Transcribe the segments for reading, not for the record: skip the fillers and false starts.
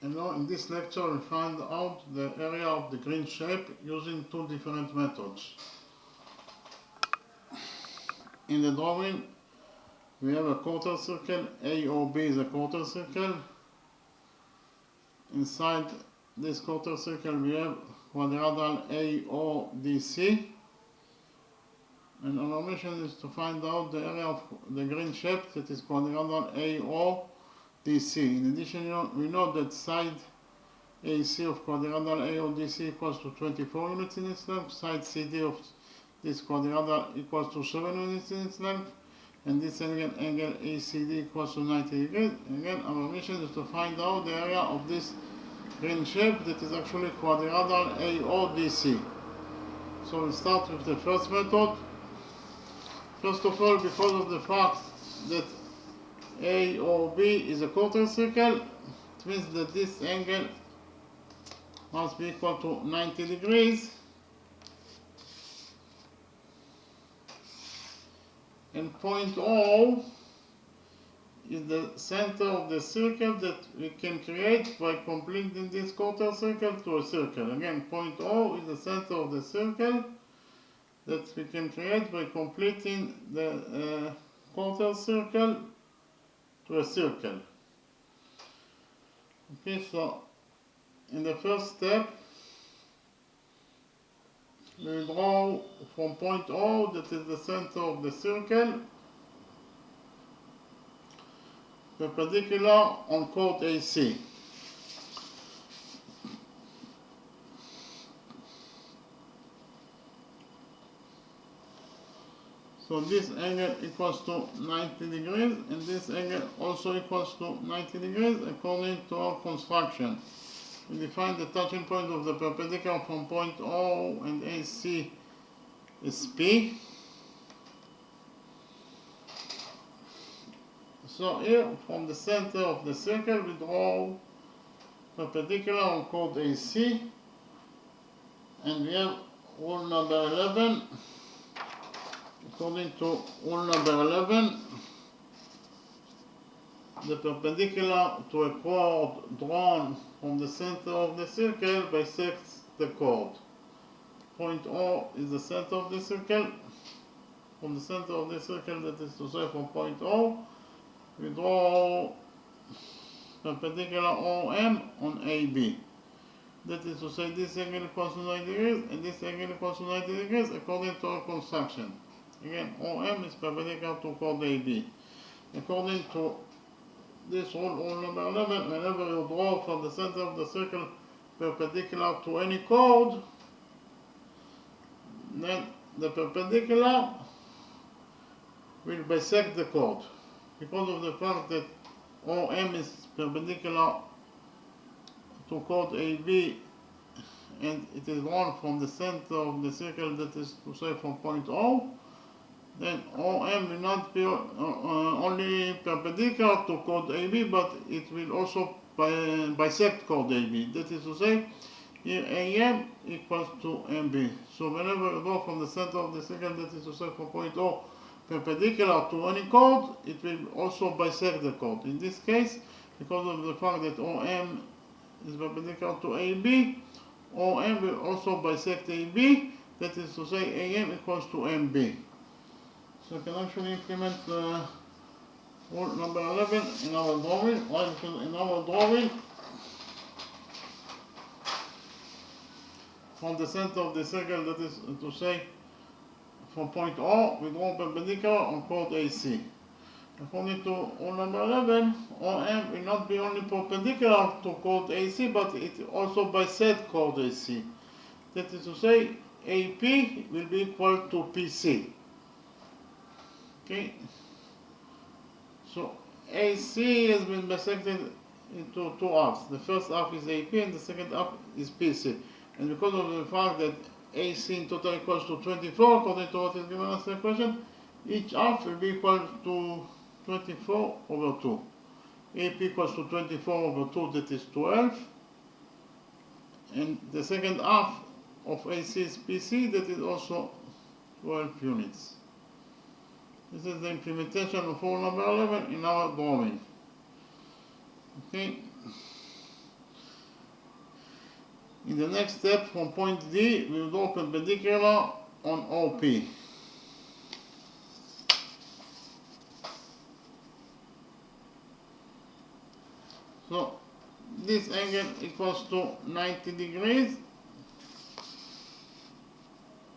And now in this lecture we'll find out the area of the green shape using two different methods. In the drawing we have a quarter circle. AOB is a quarter circle. Inside this quarter circle we have quadrilateral AODC. And our mission is to find out the area of the green shape that is quadrilateral AODC. In addition, we know that side AC of quadrilateral AODC equals to 24 units in its length, side CD of this quadrilateral equals to 7 units in its length, and this angle ACD equals to 90 degrees. Again, our mission is to find out the area of this green shape that is actually quadrilateral AODC. So we'll start with the first method. First of all, because of the fact that AOB is a quarter circle, it means that this angle must be equal to 90 degrees. And point O is the center of the circle that we can create by completing this quarter circle to a circle. Again, point O is the center of the circle that we can create by completing the quarter circle to a circle. Okay, so in the first step we draw from point O, that is the center of the circle, perpendicular on chord AC. So this angle equals to 90 degrees, and this angle also equals to 90 degrees according to our construction. We define the touching point of the perpendicular from point O and AC is P. So here, from the center of the circle, we draw perpendicular on chord AC, and we have rule number 11. According to rule number 11, the perpendicular to a chord drawn from the center of the circle bisects the chord. Point O is the center of the circle. From the center of the circle, that is to say from point O, we draw perpendicular OM on AB. That is to say this angle equals to 90 degrees and this angle equals to 90 degrees according to our construction. Again, OM is perpendicular to chord AB. According to this rule number 11, whenever you draw from the center of the circle perpendicular to any chord, then the perpendicular will bisect the chord. Because of the fact that OM is perpendicular to chord AB and it is drawn from the center of the circle, that is to say from point O, then OM will not be only perpendicular to chord AB, but it will also bisect chord AB. That is to say, here AM equals to MB. So whenever you go from the center of the circle, that is to say from point O, perpendicular to any chord, it will also bisect the chord. In this case, because of the fact that OM is perpendicular to AB, OM will also bisect AB. That is to say, AM equals to MB. So we can actually implement rule number 11 in our drawing. In our drawing, from the center of the circle, that is to say from point O, we draw perpendicular on chord AC. According to rule number 11, OM will not be only perpendicular to chord AC, but it also bisects chord AC. That is to say, AP will be equal to PC. Okay, so AC has been bisected into two halves. The first half is AP and the second half is PC. And because of the fact that AC in total equals to 24, according to what is given us in the question, each half will be equal to 24 over 2. AP equals to 24 over 2, that is 12. And the second half of AC is PC, that is also 12 units. This is the implementation of rule number 11 in our drawing. Okay. In the next step, from point D, we will draw perpendicular on OP. So this angle equals to 90 degrees,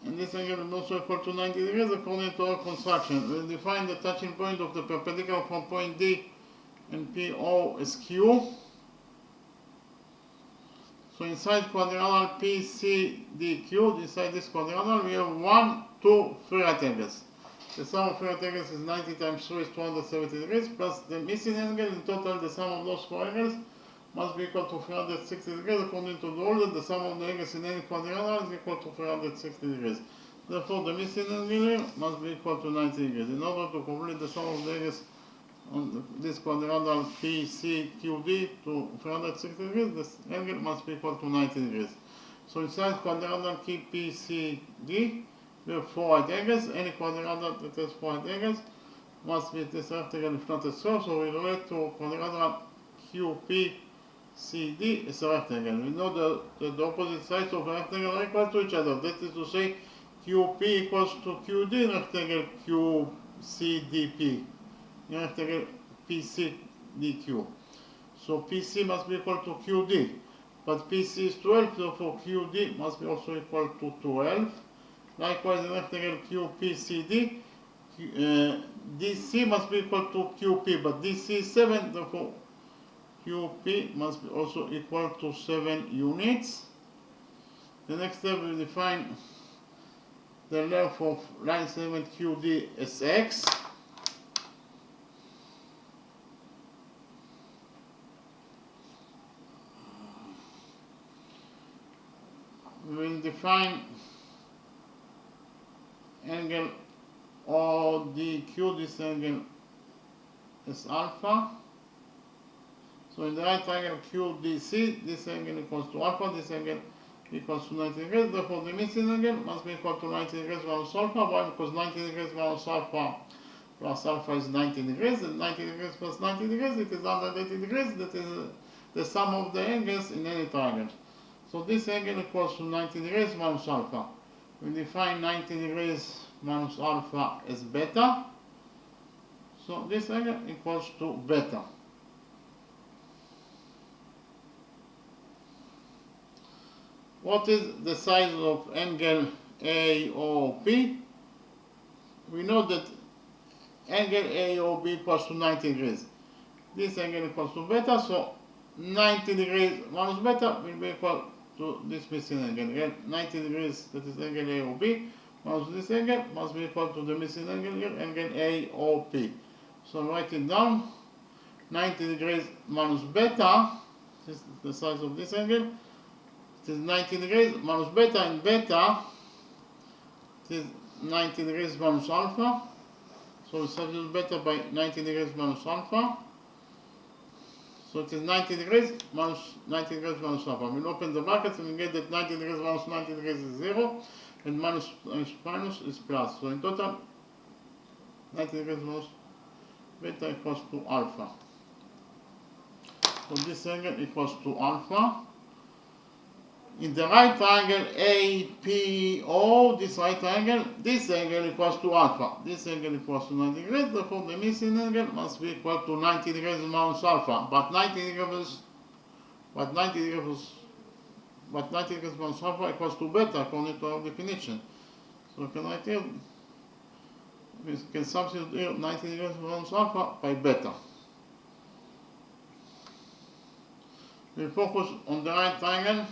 and this angle is also equal to 90 degrees according to our construction. We'll define the touching point of the perpendicular from point D and PO as Q. So inside quadrilateral PCDQ, inside this quadrilateral, we have 1, 2, 3 right angles. The sum of 3 right angles is 90 times 3 is 270 degrees, plus the missing angle. In total, the sum of those 4 angles must be equal to 360 degrees. According to the rule, the sum of the angles in any quadrilateral is equal to 360 degrees. Therefore, the missing angle here must be equal to 90 degrees. In order to complete the sum of the angles on this quadrilateral PCQD to 360 degrees, this angle must be equal to 90 degrees. So inside quadrilateral PCD, we have 4 right angles. Any quadrilateral that has 4 right angles must be this rectangle if not a square. So we relate to quadrilateral QPCD as a rectangle. We know that the opposite sides of a rectangle are equal to each other. That is to say, QP equals to QD in rectangle QCDP. In rectangle PCDQ. So PC must be equal to QD. But PC is 12, therefore QD must be also equal to 12. Likewise, in rectangle QPCD, DC must be equal to QP, but DC is 7, therefore QP must be also equal to 7 units. The next step, we define the length of line segment QD as X. We will define angle ODQ, this angle is alpha. So in the right triangle QDC, this angle equals to alpha, this angle equals to 90 degrees. Therefore, the missing angle must be equal to 90 degrees minus alpha. Why? Because 90 degrees minus alpha plus alpha is 90 degrees, and 90 degrees plus 90 degrees, it is 180 degrees. That is the sum of the angles in any triangle. So this angle equals to 90 degrees minus alpha. We define 90 degrees minus alpha as beta. So this angle equals to beta. What is the size of angle AOP? We know that angle AOB equals to 90 degrees. This angle equals to beta, so 90 degrees minus beta will be equal to this missing angle. Again, 90 degrees, that is angle AOB, minus this angle must be equal to the missing angle here, angle AOP. So write it down. 90 degrees minus beta, this is the size of this angle. It is 90 degrees minus beta, and beta it is 90 degrees minus alpha. So we substitute beta by 90 degrees minus alpha. So it is 90 degrees minus 90 degrees minus alpha. We'll open the brackets and we get that 90 degrees minus 90 degrees is 0, and minus is plus. So in total, 90 degrees minus beta equals to alpha. So this angle equals to alpha. In the right triangle APO, this right triangle, this angle equals to alpha. This angle equals to 90 degrees, therefore the missing angle must be equal to 90 degrees minus alpha. But 90 degrees minus alpha equals to beta according to our definition. So we can write here, we can substitute here 90 degrees minus alpha by beta. We focus on the right triangle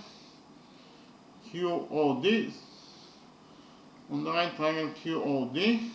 QOD, on the right triangle QOD.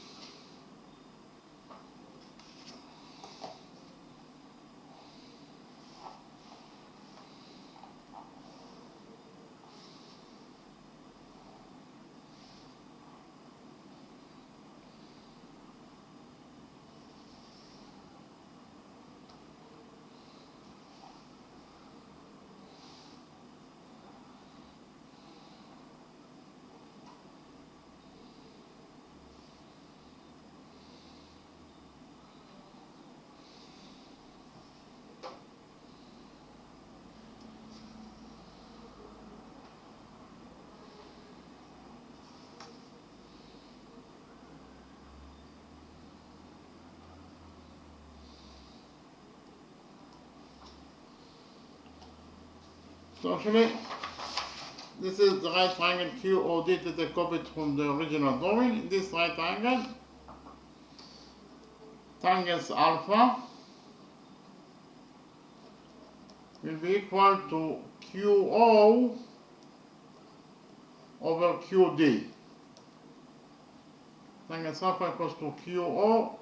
So actually, this is the right triangle QOD that I copied from the original drawing. In this right triangle, tangents alpha will be equal to QO over QD. Tangents alpha equals to QO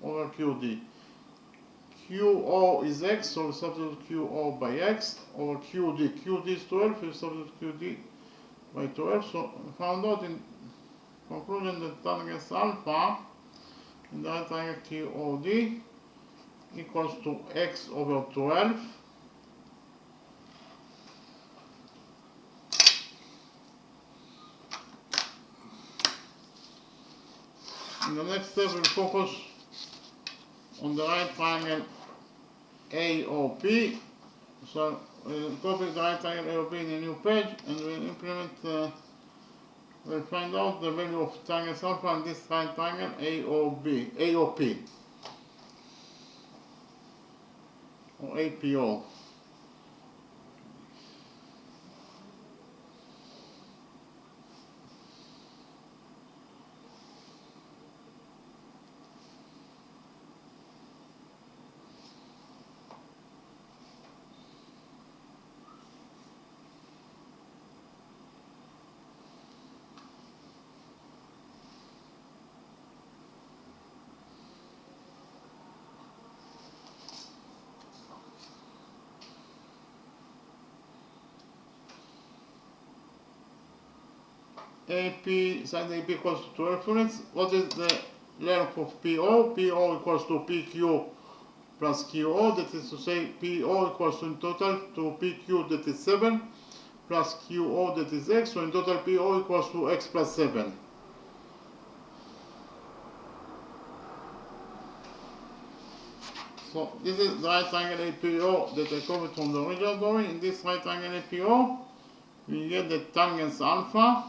over QD. QO is x, so we substitute QO by x over QD. QD is 12, we substitute QD by 12. So we found out in conclusion that tangents alpha in the right triangle QOD equals to x over 12. In the next step, we'll focus on the right triangle AOP. So we'll copy the right triangle AOP in a new page and we'll implement, we'll find out the value of tangents alpha in this right triangle AOP or APO. AP, sin AP equals to 12 units. What is the length of PO? PO equals to PQ plus QO, that is to say PO equals to in total to PQ, that is 7, plus QO, that is x, so in total PO equals to x plus 7. So this is the right triangle APO that I copied from the original drawing. In this right triangle APO, we get the tangents alpha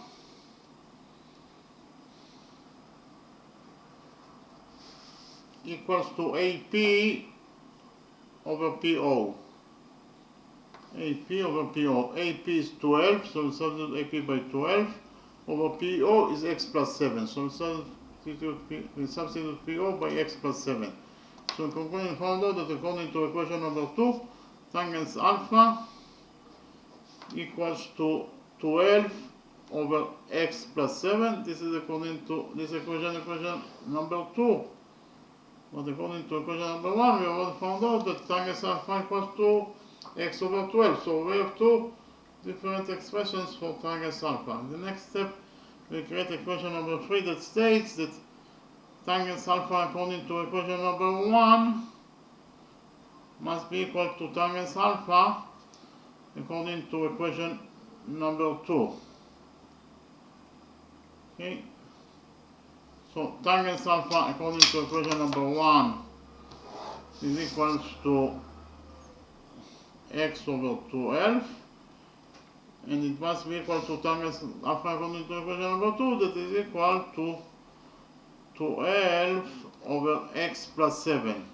equals to AP over PO. AP over PO. AP is 12, so we substitute AP by 12. Over PO is x plus 7, so we substitute PO by x plus 7. So in conclusion, we found out that according to equation number 2, tangents alpha equals to 12 over x plus 7. This is according to this equation number 2. But according to equation number 1, we already found out that tangents alpha equals to x over 12. So we have two different expressions for tangents alpha. In the next step, we create equation number 3 that states that tangents alpha according to equation number 1 must be equal to tangents alpha according to equation number 2. Okay. So tangents alpha according to equation number 1 is equals to x over 12, and it must be equal to tangents alpha according to equation number 2, that is equal to 12 over x plus 7.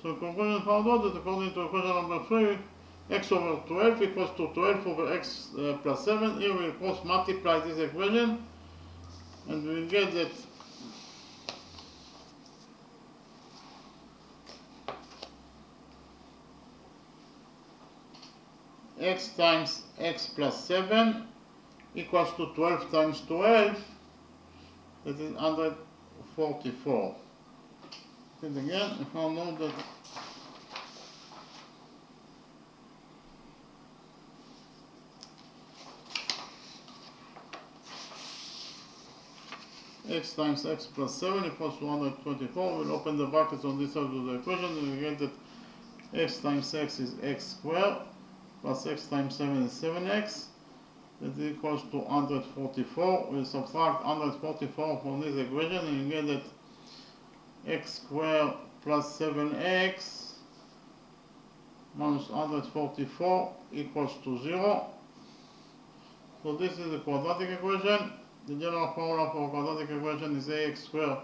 So conclusion found out that according to equation number 3, x over 12 equals to 12 over x plus 7. Here we cross multiply this equation and we will get that x times x plus 7 equals to 12 times 12, that is 144. And again, we found out that x times x plus 7 equals to 124. We'll open the brackets on this side of the equation and we get that x times x is x squared plus x times 7 is 7x. That equals to 144. We'll subtract 144 from this equation and you get that x squared plus 7x minus 144 equals to 0. So this is the quadratic equation. The general formula for quadratic equation is ax squared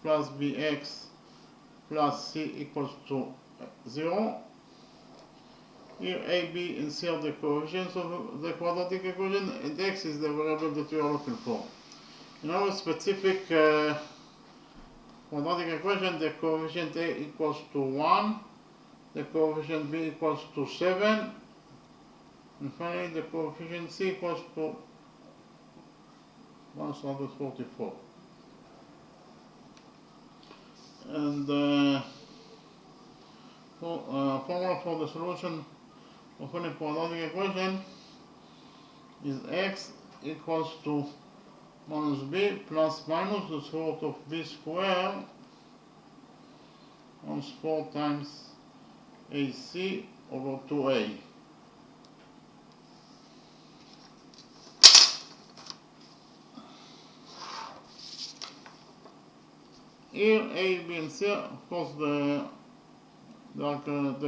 plus bx plus c equals to 0. Here a, b, and c are the coefficients of the quadratic equation, and x is the variable that we are looking for. In our specific quadratic equation, the coefficient a equals to 1, the coefficient b equals to 7, and finally the coefficient c equals to 144. And formula for the solution of any quadratic equation is x equals to minus b plus minus the square root of b squared times 4 times ac over 2a. Here a, b, and c, of course, the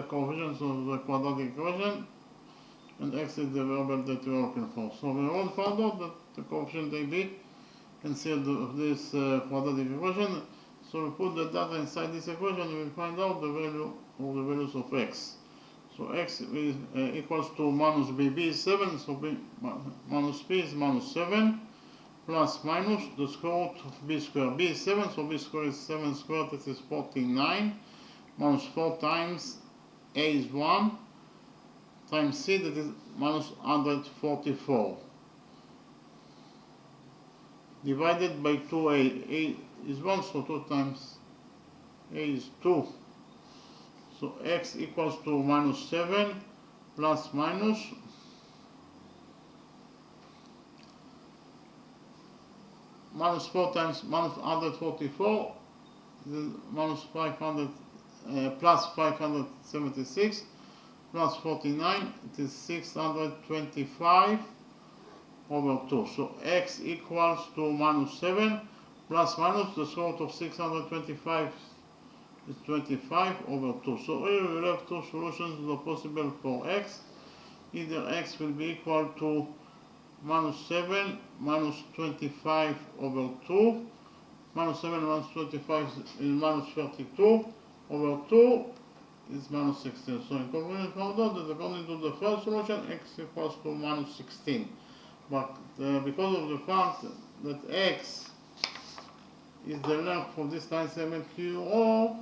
coefficients of the quadratic equation, and x is the variable that we are looking for. So we all found out that the coefficient a, b, and c of this quadratic equation. So we put the data inside this equation, and we find out the value of the values of x. So x is equals to minus b. B is 7, so b minus b is minus 7. Plus minus the square root of b squared. B is 7, so b squared is 7 squared, that is 49. Minus 4 times a is 1. Times c, that is minus 144. Divided by 2a. A is 1, so 2 times a is 2. So x equals to minus 7 plus minus minus 4 times minus 144 is minus 500 plus 576 plus 49, it is 625 over 2. So x equals to minus 7 plus minus the square root of 625 is 25 over 2. So here we will have two solutions that are possible for x. Either x will be equal to minus 7 minus 25 over 2. Minus 7 minus 25 is minus 32 over 2 is minus 16. So in conclusion, found out that according to the first solution, x equals to minus 16. But because of the fact that x is the length of this line segment QO,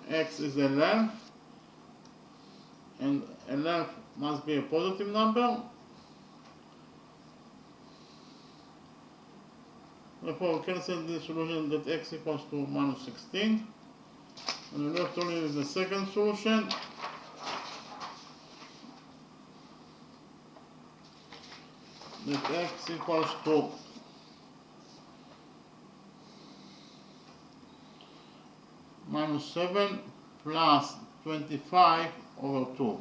x is a length, and a length must be a positive number. Therefore, we cancel the solution that x equals to minus 16. And we left only with the second solution. That x equals to minus 7 plus 25 over 2.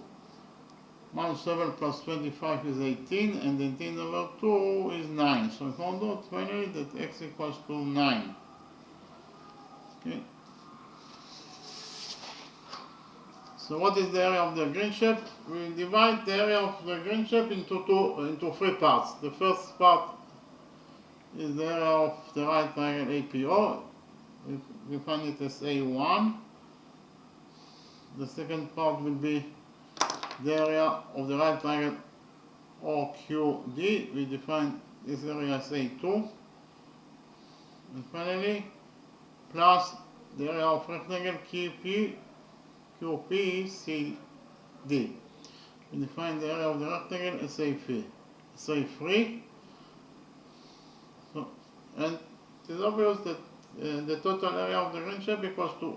Minus 7 plus 25 is 18, and 18 over 2 is 9. So we found out finally that x equals to 9. Okay. So what is the area of the green shape? We divide the area of the green shape into three parts. The first part is the area of the right triangle APO. We find it as A1. The second part will be the area of the right triangle OQD. We define this area as A2. And finally, plus the area of rectangle QPCD. We define the area of the rectangle as A3. So, and it is obvious that the total area of the green shape equals to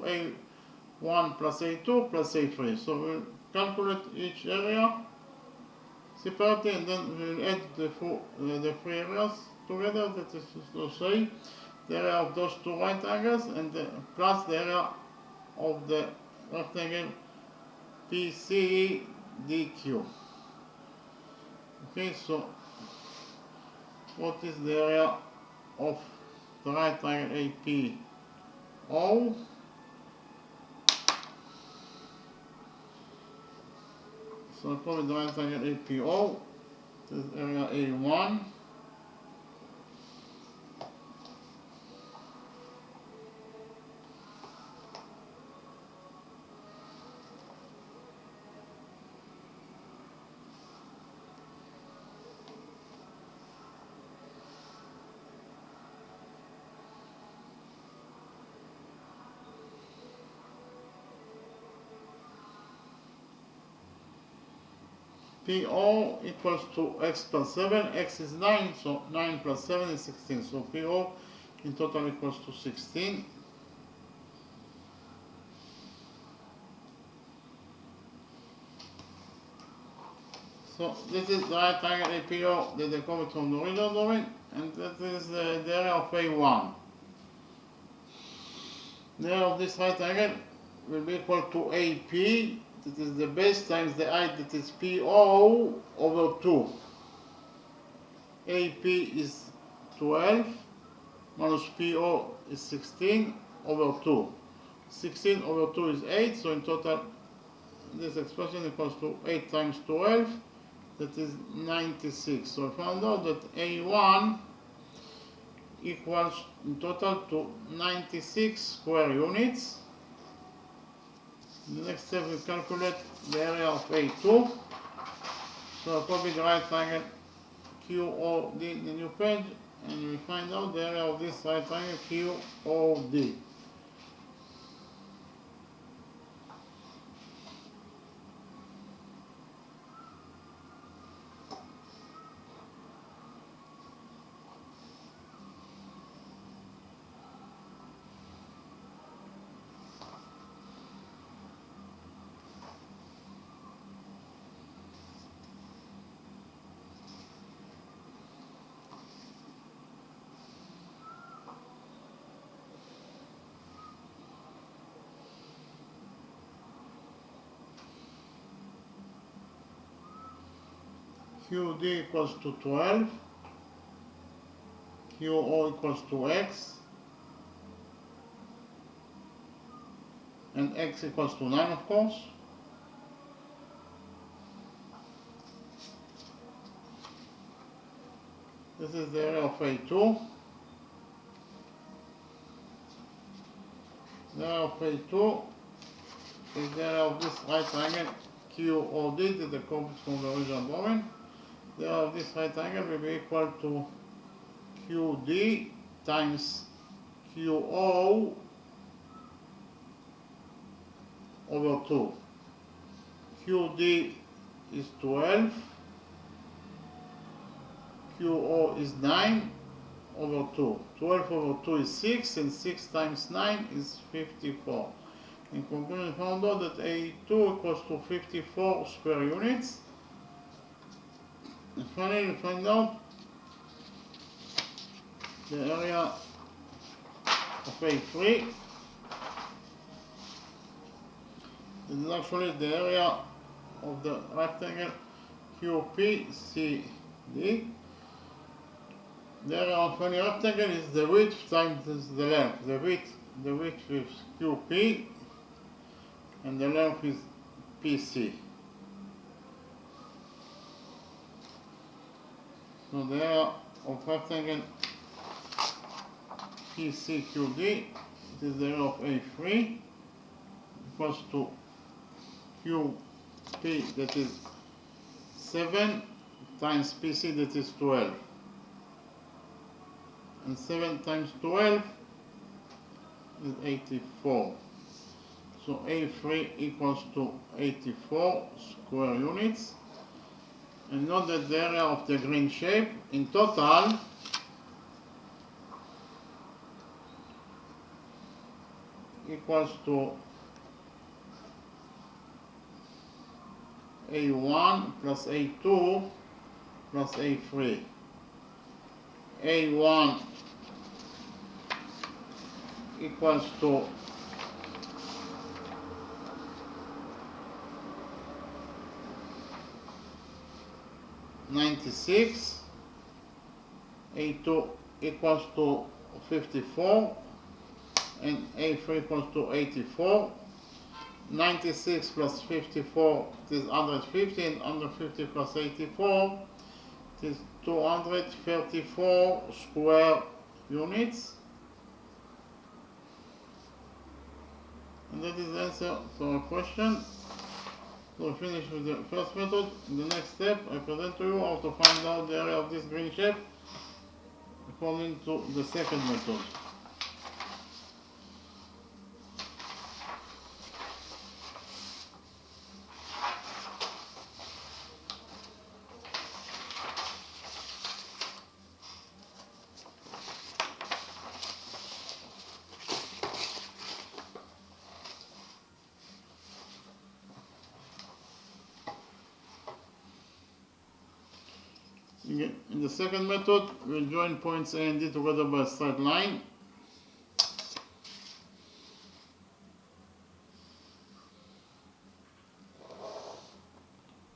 A1 plus A2 plus A3. So we'll calculate each area separately, and then we'll add the three areas together. That is to say, the area of those two right triangles and plus the area of the rectangle PCDQ. Okay, so what is the area of the right triangle APO? So for the right triangle APO, this is area A1. PO equals to x plus 7, x is 9, so 9 plus 7 is 16, so PO in total equals to 16. So this is the right triangle APO that they come from the original domain, and that is the area of A1. The area of this right triangle will be equal to AP, that is the base times the height, that is PO over 2. AP is 12 minus PO is 16 over 2. 16 over 2 is 8, so in total this expression equals to 8 times 12, that is 96. So I found out that A1 equals in total to 96 square units. The next step we calculate the area of A2. So I copy the right triangle QOD in the new page, and we find out the area of this right triangle QOD. QD equals to 12, QO equals to x, and x equals to 9, of course. This is the area of A2. The area of A2 is the area of this right triangle QOD that the comes from the original domain. The area of this right triangle will be equal to QD times QO over 2. QD is 12, QO is 9 over 2. 12 over 2 is 6, and 6 times 9 is 54. In conclusion, we found out that A2 equals to 54 square units. And finally, we find out the area of A3. This is actually the area of the rectangle QPCD. The area of any rectangle is the width times the length. The width is QP, and the length is PC. So the area of rectangle PCQD, it is the area of A3, equals to QP, that is 7, times PC, that is 12. And 7 times 12 is 84. So A3 equals to 84 square units. And note that the area of the green shape in total equals to A1 plus A2 plus A3. A1 equals to 96, A2 equals to 54, and A3 equals to 84. 96 plus 54 is 150, and 150 plus 84 is 234 square units. And that is the answer to our question. So we finish with the first method. In the next step, I present to you how to find out the area of this green shape according to the second method. In the second method, we join points A and D together by a straight line.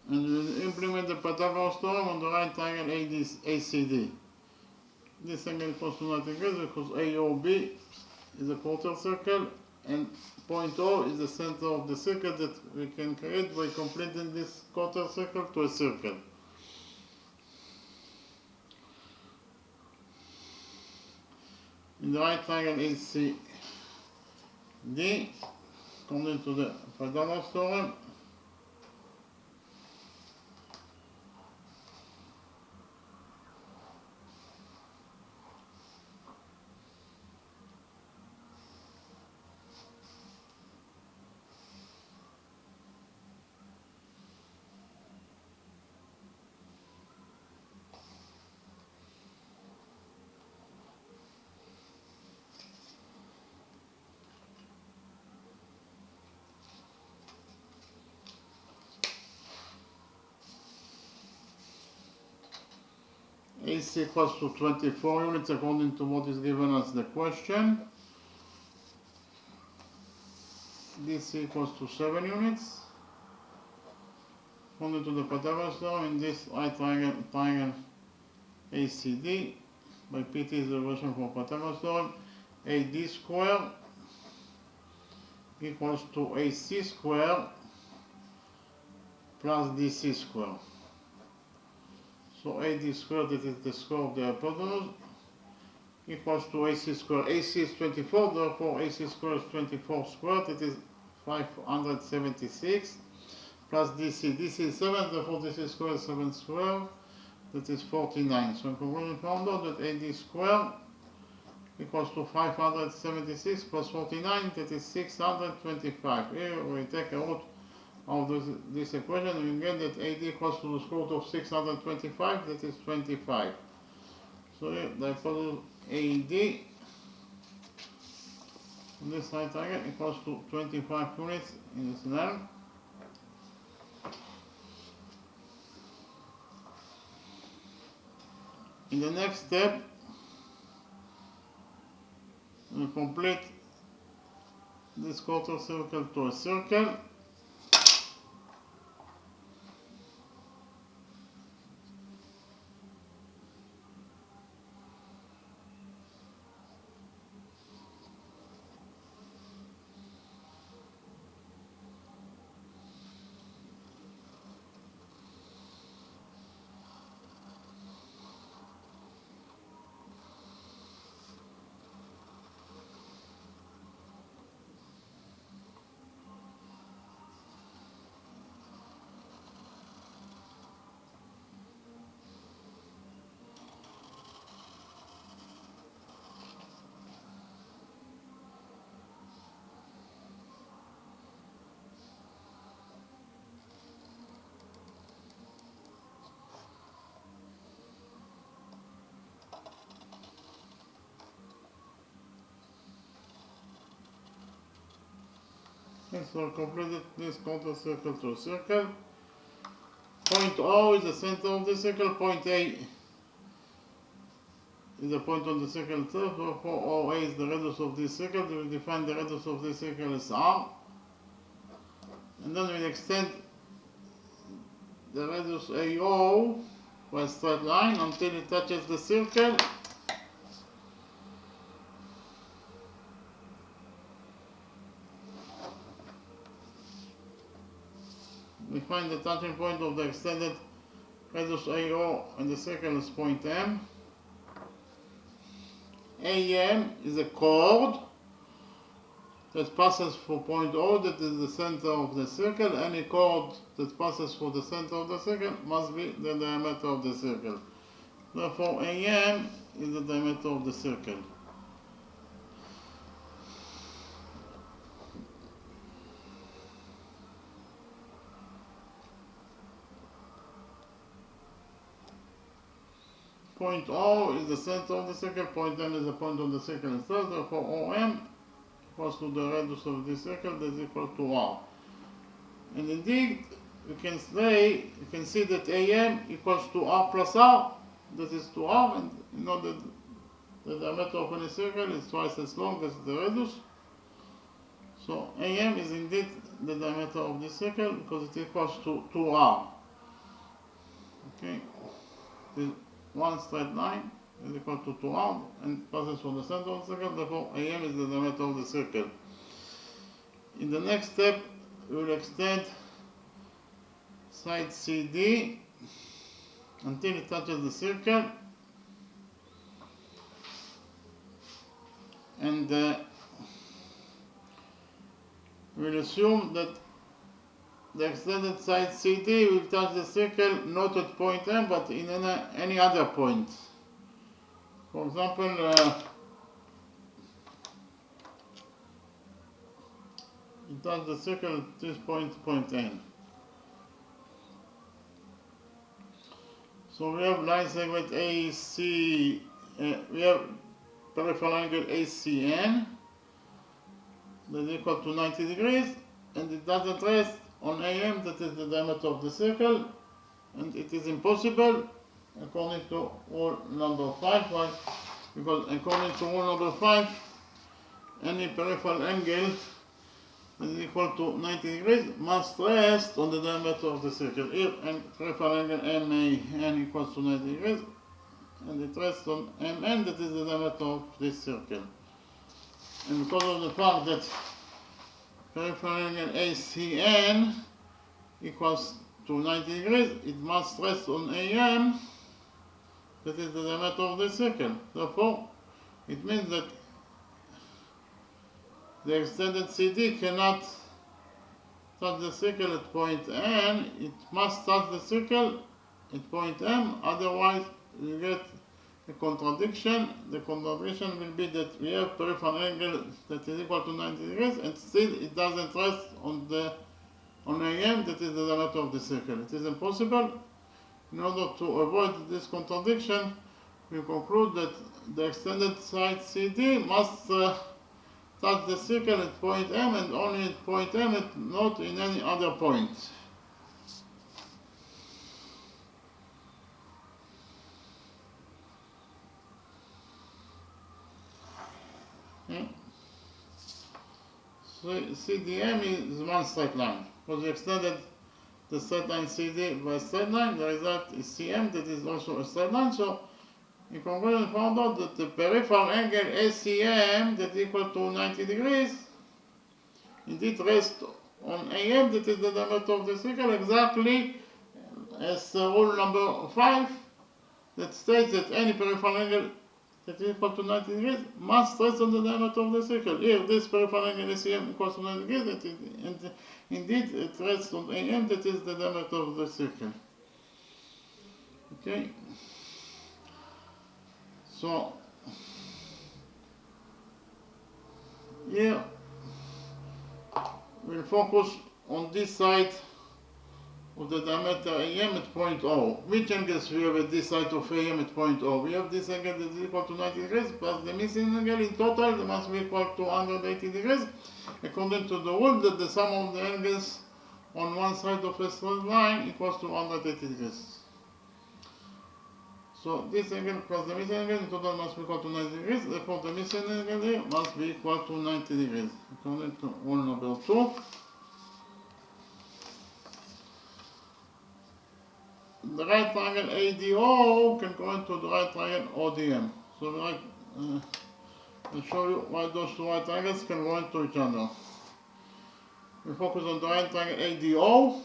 And we implement the Pythagoras theorem on the right triangle ACD. This angle equals to nothing else because AOB is a quarter circle and point O is the center of the circle that we can create by completing this quarter circle to a circle. In the right triangle ACD, according to the Pythagoras theorem, AC equals to 24 units according to what is given as the question. DC equals to 7 units. According to the Pythagoras theorem, in this right triangle ACD, by PT is the version for Pythagoras theorem, AD square equals to AC square plus DC square. So AD square, that is the square of the hypotenuse, equals to AC square. AC is 24, therefore AC square is 24 squared, that is 576, plus DC. DC is 7, therefore DC square is 7 squared, that is 49. So in conclusion, we found out that AD square equals to 576 plus 49, that is 625. Here we take a root of this equation, we get that AD equals to the square root of 625, that is 25. So here, the hypotenuse AD on this right triangle equals to 25 units in its length. In the next step, we complete this quarter circle to a circle. Okay, so completed this quarter circle to a circle. Point O is the center of the circle, point A is the point on the circle itself, therefore OA is the radius of this circle. We will define the radius of this circle as R. And then we'll extend the radius AO by a straight line until it touches the circle. We find the touching point of the extended radius AO and the circle is point M. AM is a chord that passes for point O, that is the center of the circle. Any chord that passes for the center of the circle must be the diameter of the circle. Therefore, AM is the diameter of the circle. Point O is the center of the circle, point M is the point on the circle itself, therefore OM equals to the radius of this circle, that is equal to R. And indeed, you can see that AM equals to R plus R, that is 2r, and you know that the diameter of any circle is twice as long as the radius. So AM is indeed the diameter of this circle because it equals to 2r. Okay, this one straight line is equal to 2r and passes from the center of the circle, therefore AM is the diameter of the circle. In the next step, we will extend side CD until it touches the circle, and we'll assume that the extended side CD will touch the circle not at point M but in any other point. For example, it touches the circle at this point N. So we have line segment AC, we have peripheral angle ACN that is equal to 90 degrees, and it doesn't rest on AM, that is the diameter of the circle, and it is impossible according to rule number 5. Why? Because according to rule number 5, any peripheral angle that is equal to 90 degrees must rest on the diameter of the circle. Here, and peripheral angle MAN equals to 90 degrees, and it rests on MN, that is the diameter of this circle. And because of the fact that peripheral angle ACN equals to 90 degrees, it must rest on AM, that is the diameter of the circle. Therefore, it means that the extended CD cannot touch the circle at point N, it must touch the circle at point M, otherwise you get a contradiction. The contradiction will be that we have peripheral angle that is equal to 90 degrees and still it doesn't rest on AM, that is the diameter of the circle. It is impossible. In order to avoid this contradiction, we conclude that the extended side CD must touch the circle at point M and only at point M and not in any other point. Okay. So CDM is one straight line. Because we extended the straight line CD by a straight line, the result is CM, that is also a straight line. So in conclusion, we found out that the peripheral angle ACM that is equal to 90 degrees indeed rests on AM, that is the diameter of the circle, exactly as rule number 5 that states that any peripheral angle that is equal to 90 degrees must rest on the diameter of the circle. Here, this peripheral angle ACM equals to 90 degrees, and indeed it rests on AM, that is the diameter of the circle. Okay. So here we'll focus on this side of the diameter AM at point O. Which angles we have at this side of AM at point O? We have this angle that is equal to 90 degrees plus the missing angle. In total they must be equal to 180 degrees, according to the rule that the sum of the angles on one side of a straight line equals to 180 degrees. So this angle plus the missing angle in total must be equal to 90 degrees, therefore the missing angle here must be equal to 90 degrees, according to rule number 2. The right triangle ADO can go into the right triangle ODM. So I'll show you why those two right triangles can go into each other. We focus on the right triangle ADO.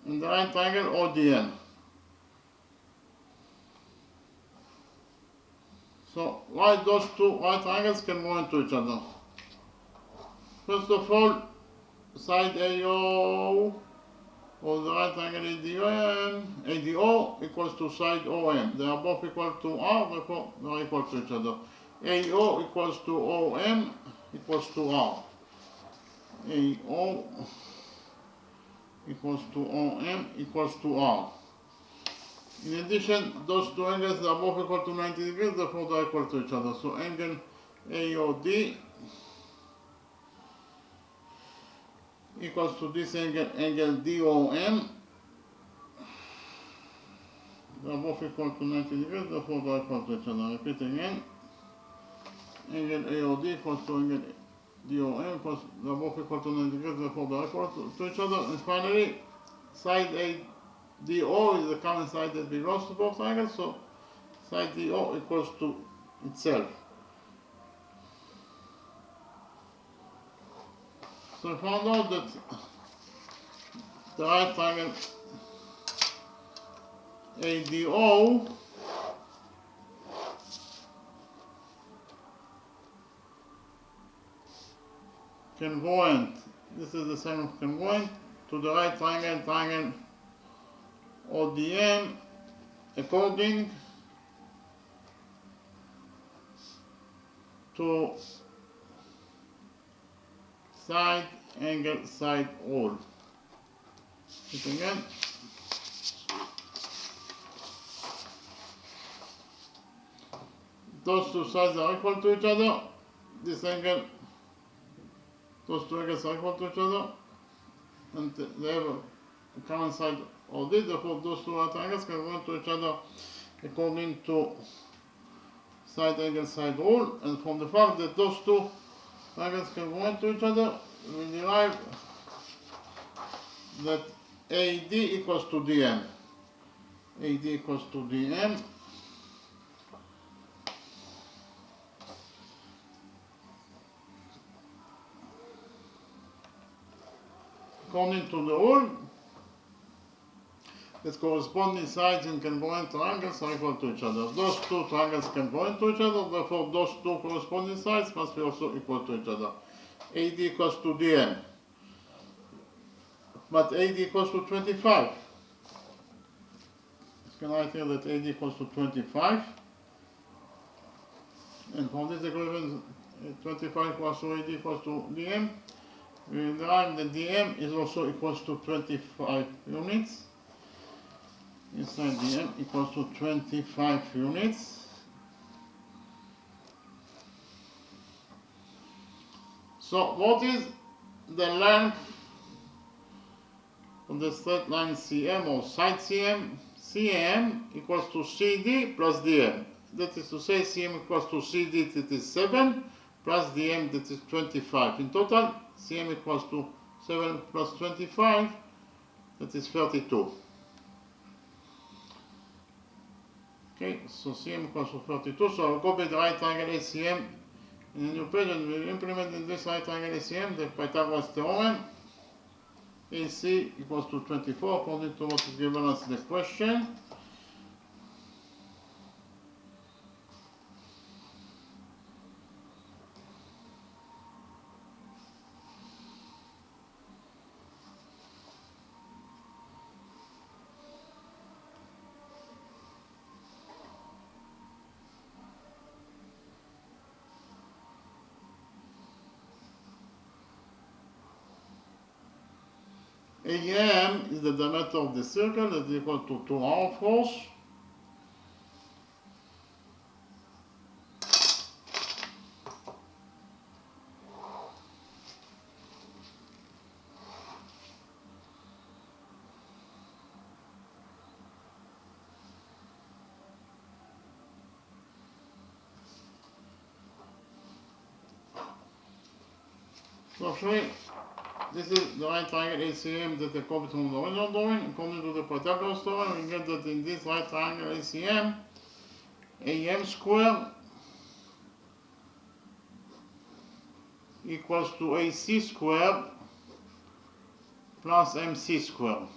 And the right triangle ODM. So why those two right triangles can go into each other? First of all, side AO or the right triangle ADO equals to side OM. They are both equal to R, therefore they are equal to each other. AO equals to OM equals to R. AO equals to OM equals to R. In addition, those two angles are both equal to 90 degrees, therefore they are equal to each other. So angle AOD equals to this angle DOM. They are both equal to 90 degrees, therefore they are equal to each other. Repeat again. Angle AOD equals to angle DOM, because they are both equal to 90 degrees, therefore they are equal to each other. And finally, side ADO is the common side that belongs to both angles, so side DO equals to itself. So we found out that the right triangle ADO congruent, this is the same as congruent, to the right triangle ODM according to side angle side rule. It again. Those two sides are equal to each other. This angle, those two angles are equal to each other, and they have a common side OD. Therefore, those two right angles can go to each other according to side angle side rule. And from the fact that those two angles can go into each other, we derive that AD equals to DM. AD equals to DM. According to the rule, that corresponding sides in congruent triangles are equal to each other. Those two triangles can go into each other, therefore those two corresponding sides must be also equal to each other. AD equals to DM. But AD equals to 25. You can write here that AD equals to 25. And from this equation, 25 equals to AD equals to DM. We derive that DM is also equals to 25 units. Inside DM equals to 25 units. So what is the length of the straight line CM or side CM? CM equals to CD plus DM. That is to say, CM equals to CD, that is 7, plus DM, that is 25. In total, CM equals to 7 plus 25, that is 32. Okay, so CM equals to 32. So I'll copy the right triangle ACM in a new page, and we'll implement in this right triangle ACM the Pythagoras theorem. AC equals to 24 according to what is given us in the question. AM is the diameter of the circle, that is equal to 2R of course. So actually, this is the right triangle ACM that I copied from the original drawing. According to the Pythagoras theorem, we get that in this right triangle ACM, AM squared equals to AC squared plus MC squared.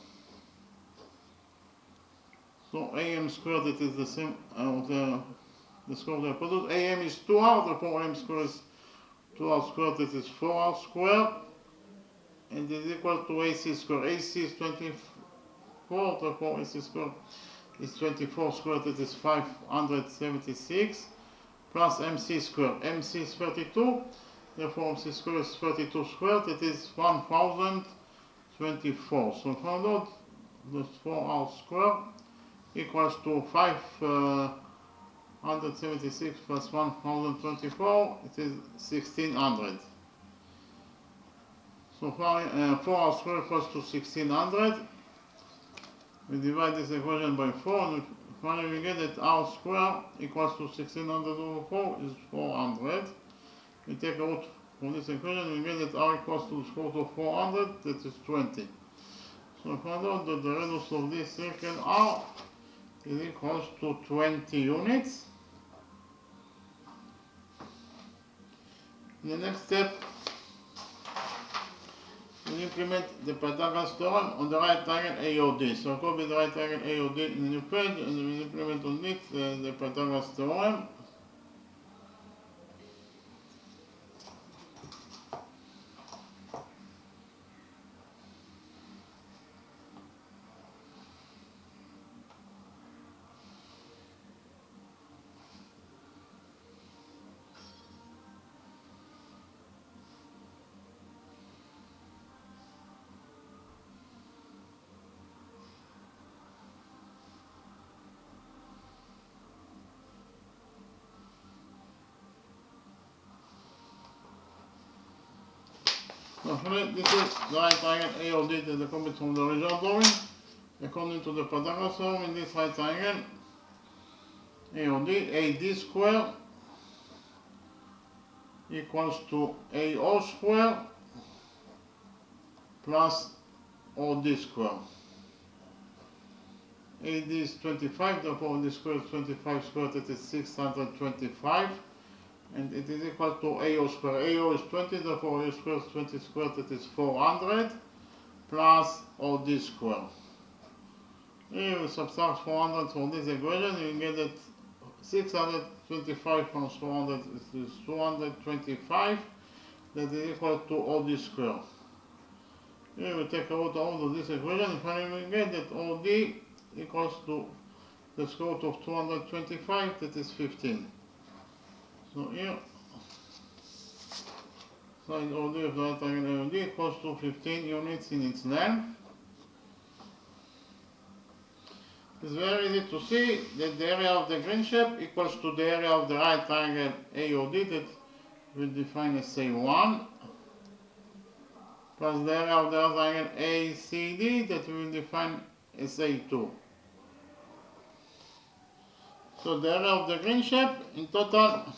So AM squared, it is the same, the square of the hypotenuse. AM is 2R, therefore AM squared is 2R squared, that is 4R squared. And is equal to AC squared. AC is 24, therefore AC squared is 24 squared, that is 576, plus MC squared. MC is 32, therefore MC squared is 32 squared, that is 1024. So found out that 4R squared equals to 576 plus 1024, it is 1600. So 4r squared equals to 1600. We divide this equation by 4 and finally we get that r squared equals to 1600 over 4 is 400. We take out from this equation, we get that r equals to the square root of 400, that is 20. So we found out that the radius of this circle r is equals to 20 units. In the next step, we implement the Pythagoras theorem on the right triangle AOD. So copy the right triangle AOD in the new page and we implement on it the Pythagoras theorem. So this is the right triangle AOD that is copied from the original drawing. According to the Pythagoras theorem, in this right triangle AOD, AD squared equals to AO squared plus OD squared. AD is 25, therefore OD squared is 25 squared, that is 625. And it is equal to AO squared. AO is 20, therefore AO squared is 20 squared, that is 400, plus OD squared. Here we subtract 400 from this equation, you get that 625 from 400 is 225, that is equal to OD squared. Here we take out all of this equation, and finally we get that OD equals to the square root of 225, that is 15. So here, side OD of the right triangle AOD equals to 15 units in its length. It's very easy to see that the area of the green shape equals to the area of the right triangle AOD that we define as A1 plus the area of the right triangle ACD that we will define as A2. So the area of the green shape in total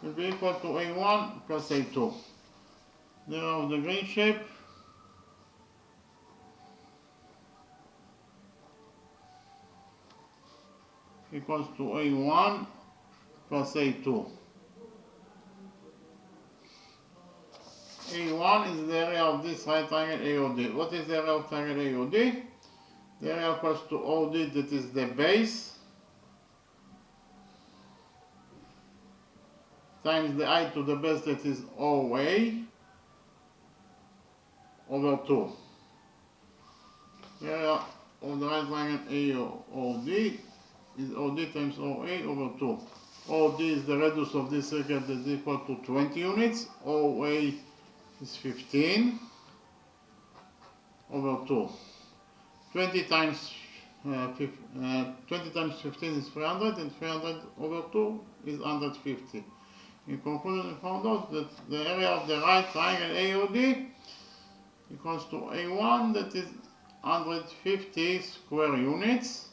will be equal to A1 plus A2. The area of the green shape equals to A1 plus A2. A1 is the area of this right triangle AOD. What is the area of triangle AOD? The area equals to OD, that is the base, times the I to the base, that is OA, over 2. The area of the right triangle AOD is OD times OA over 2. OD is the radius of this circle, that is equal to 20 units. OA is 15 over 2. 20 times 15 is 300, and 300 over 2 is 150. In conclusion, we found out that the area of the right triangle AOD equals to A1, that is 150 square units,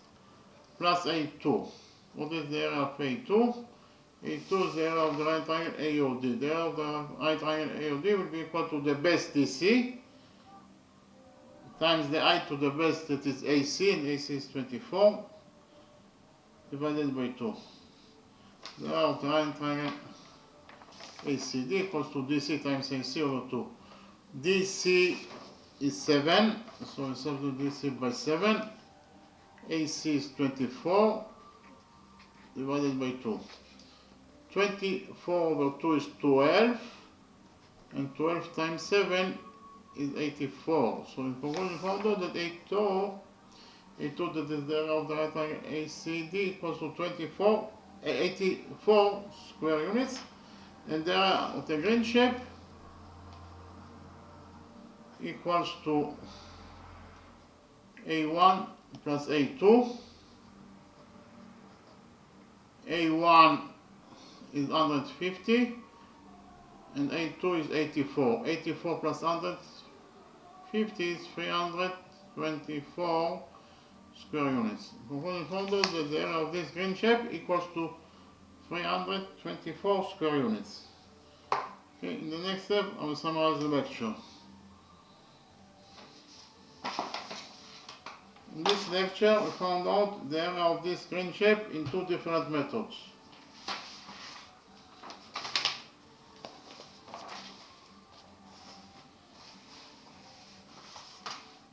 plus A2. What is the area of A2? A2 is the area of the right triangle AOD. The area of the right triangle AOD will be equal to the base DC times the I to the base, that is AC, and AC is 24, divided by 2. The area of the right triangle ACD equals to DC times AC over 2. DC is 7, so we substitute DC by 7. AC is 24, divided by 2. 24 over 2 is 12, and 12 times 7 is 84. So in conclusion, we found out that A2, that is the area of the right triangle ACD, equals to 84 square units, and the area of the green shape equals to A1 plus A2. A1 is 150, and A2 is 84. 84 plus 150 is 324 square units. We found out that the area of this green shape equals to 324 square units. Okay, in the next step, I will summarize the lecture. In this lecture, we found out the area of this green shape in two different methods.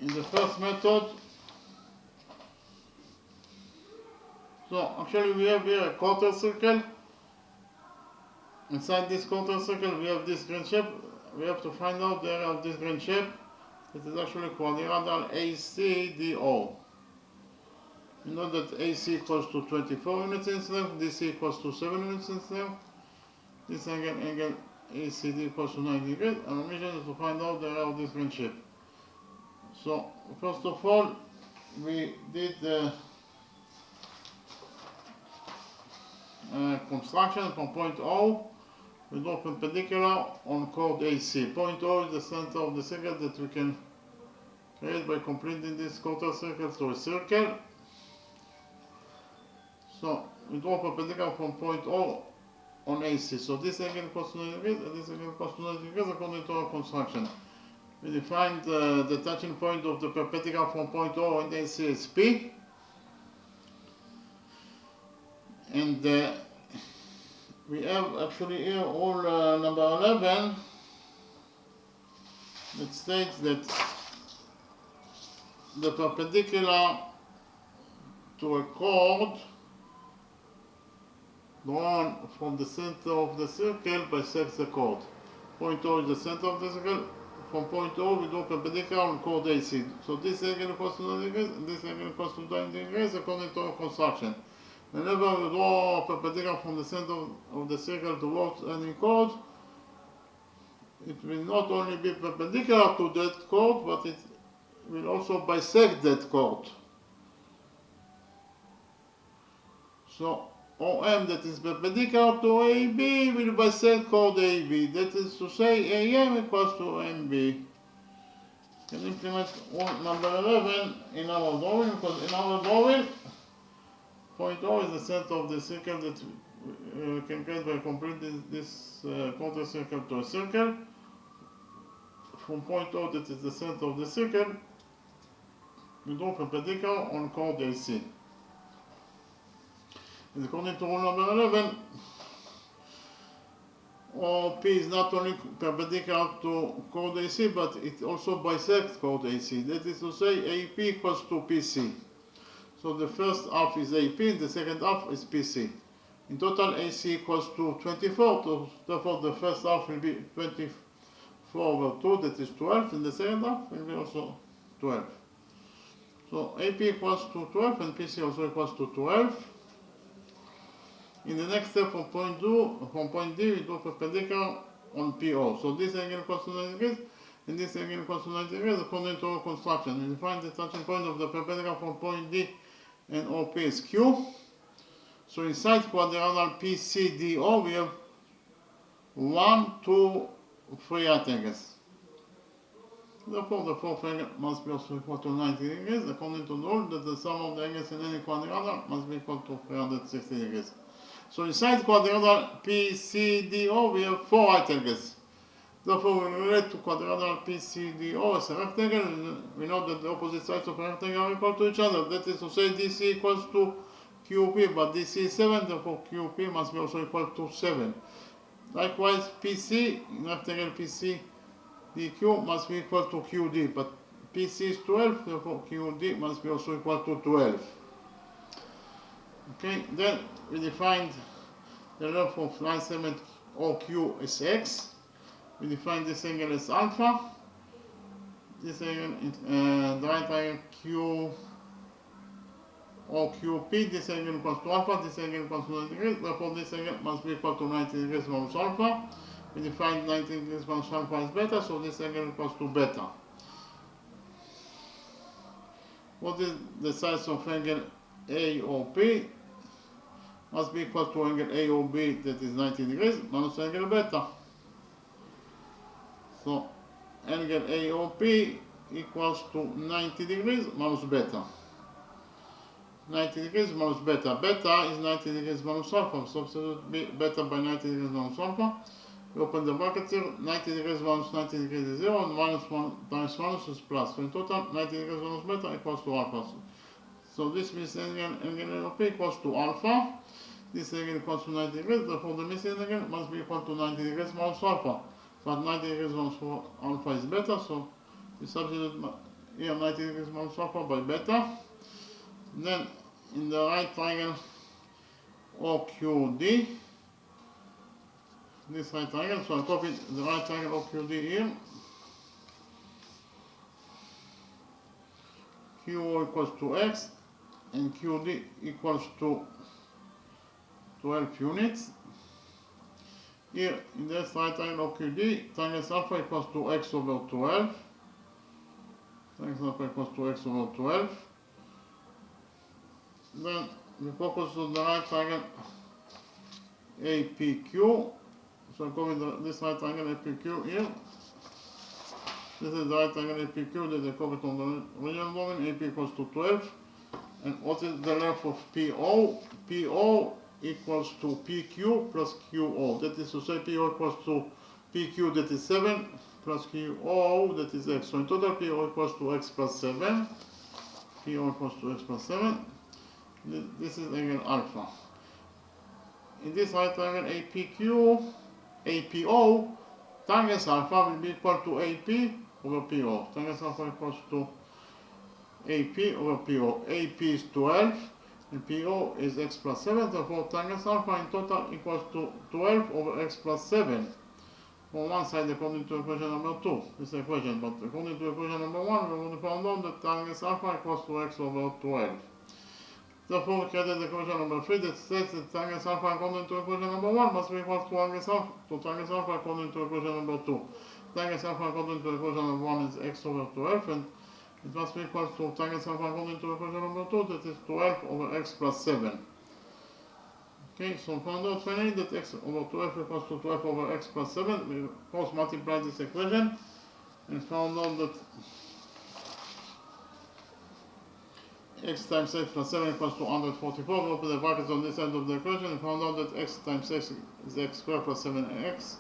In the first method, so actually we have here a quarter circle. Inside this quarter circle we have this green shape. We have to find out the area of this green shape. It is actually quadrilateral ACDO. You know that AC equals to 24 units in length, DC equals to 7 units in length. This angle ACD equals to 90 degrees. Our mission is to find out the area of this green shape. So first of all, we did the construction from point O. We draw perpendicular on chord AC. Point O is the center of the circle that we can create by completing this quarter circle to a circle. So we draw perpendicular from point O on AC. So this angle equals to 90 degrees and this angle equals to 90 degrees according to our construction. We defined the touching point of the perpendicular from point O and AC as P. And we have actually here all number 11 that states that the perpendicular to a chord drawn from the center of the circle bisects the chord. Point O is the center of the circle. From point O we draw perpendicular on chord AC. So this angle equals to 90 degrees and this angle equals to 90 degrees according to our construction. Whenever we draw perpendicular from the center of the circle towards any chord, it will not only be perpendicular to that chord, but it will also bisect that chord. So OM that is perpendicular to AB will bisect chord AB. That is to say AM equals to MB. We can implement number 11 in our drawing, because in our drawing, point O is the center of the circle that we can get by completing this quarter circle to a circle. From point O, that is the center of the circle, we draw perpendicular on chord AC. And according to rule number 11, OP is not only perpendicular to chord AC, but it also bisects chord AC. That is to say, AP equals to PC. So the first half is AP and the second half is PC. In total, AC equals to 24, so therefore the first half will be 24 over 2, that is 12, and the second half will be also 12. So AP equals to 12 and PC also equals to 12. In the next step from point D, we do perpendicular on PO. So this angle equals to 90 degrees and this angle equals to 90 degrees according to our construction. We find the touching point of the perpendicular from point D and OP is Q. So inside quadrilateral PCDO we have 1, 2, 3 right angles. Therefore the fourth angle must be also equal to 90 degrees according to the rule that the sum of the angles in any quadrilateral must be equal to 360 degrees. So inside quadrilateral PCDO we have 4 right angles. Therefore we relate to quadrilateral PCDO as a rectangle. We know that the opposite sides of a rectangle are equal to each other. That is to say DC equals to QP, but DC is 7, therefore QP must be also equal to 7. Likewise PC, in rectangle PCDQ must be equal to QD, but PC is 12, therefore QD must be also equal to 12. Okay, then we defined the length of line segment OQ as X. We define this angle as alpha. This angle, the right angle Q OQP, this angle equals to alpha, this angle equals to 90 degrees, therefore this angle must be equal to 90 degrees minus alpha. We define 90 degrees minus alpha as beta, so this angle equals to beta. What is the size of angle AOP? Must be equal to angle AOB, that is 90 degrees, minus angle beta. So angle AOP equals to 90 degrees minus beta. 90 degrees minus beta. Beta is 90 degrees minus alpha. Substitute beta by 90 degrees minus alpha. We open the bracket here. 90 degrees minus 90 degrees is 0, and minus 1 times minus is plus. So in total, 90 degrees minus beta equals to alpha. So this means angle AOP equals to alpha. This angle equals to 90 degrees. Therefore, the missing angle must be equal to 90 degrees minus alpha. But 90 degrees minus alpha is beta. So we substitute here 90 degrees minus alpha by beta. Then in the right triangle OQD, this right triangle, so I copy the right triangle OQD here. QO equals to X and QD equals to 12 units. Here in this right triangle OQD, triangle alpha equals to X over 12. Triangle alpha equals to X over 12. Then we focus on the right triangle APQ. So I copy this right triangle APQ here. This is the right triangle APQ that I copied on the original drawing. AP equals to 12. And what is the length of PO? PO equals to PQ plus QO. That is to say, PO equals to PQ, that is 7, plus QO, that is X. So in total, PO equals to X plus 7. PO equals to X plus 7. This is angle alpha. In this right triangle APQ, APO, tangent alpha will be equal to AP over PO. Tangent alpha equals to AP over PO. AP is 12 and PO is X plus 7. Therefore, tangent alpha in total equals to 12 over X plus 7. On one side, according to equation number 2, this equation, but according to equation number 1, we already found out that tangent alpha equals to X over 12. Therefore, we created equation number 3 that states that tangent alpha according to equation number 1 must be equal to tangent alpha according to equation number 2. Tangent alpha according to equation number 1 is X over 12, and it must be equal to tangent alpha according to equation number 2, that is 12 over X plus 7. Okay, so found out finally that X over 12 equals to 12 over X plus 7. We cross multiply this equation and found out that X times X plus 7 equals to 144. We open the brackets on this end of the equation and found out that X times X is X squared plus 7X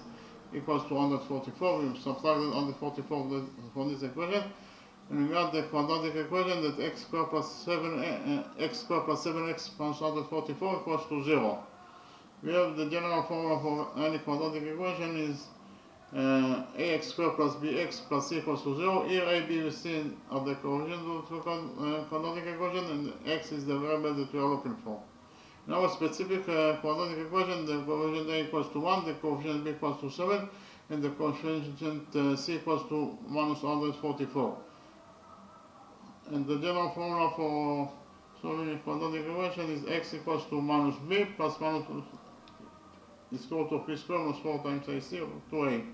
equals to 144. We subtracted 144 from this equation. And we got the quadratic equation that X squared plus 7X plus 144 equals to 0. We have the general formula for any quadratic equation is ax squared plus bx plus c equals to 0. Here a, b, and c are the coefficients of the quadratic equation, and x is the variable that we are looking for. In our specific quadratic equation, the coefficient a equals to 1, the coefficient b equals to 7, and the coefficient c equals to minus 144. And the general formula for solving a quadratic equation is x equals to minus b plus minus the square root of p squared minus 4 times ac over 2a.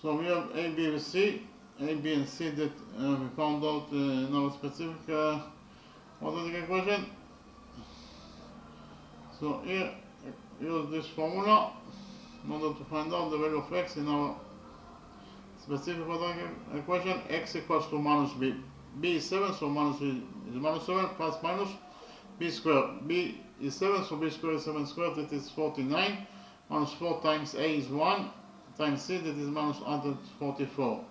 So we have a, b, and c. A, b, and c that we found out in our specific quadratic equation. So here, use this formula in order to find out the value of x in our specific quadratic equation. X equals to minus b. B is 7, so minus b is minus 7, plus minus b squared. B is 7, so b squared is 7 squared, that is 49. Minus 4 times a is 1, times c, that is minus 144.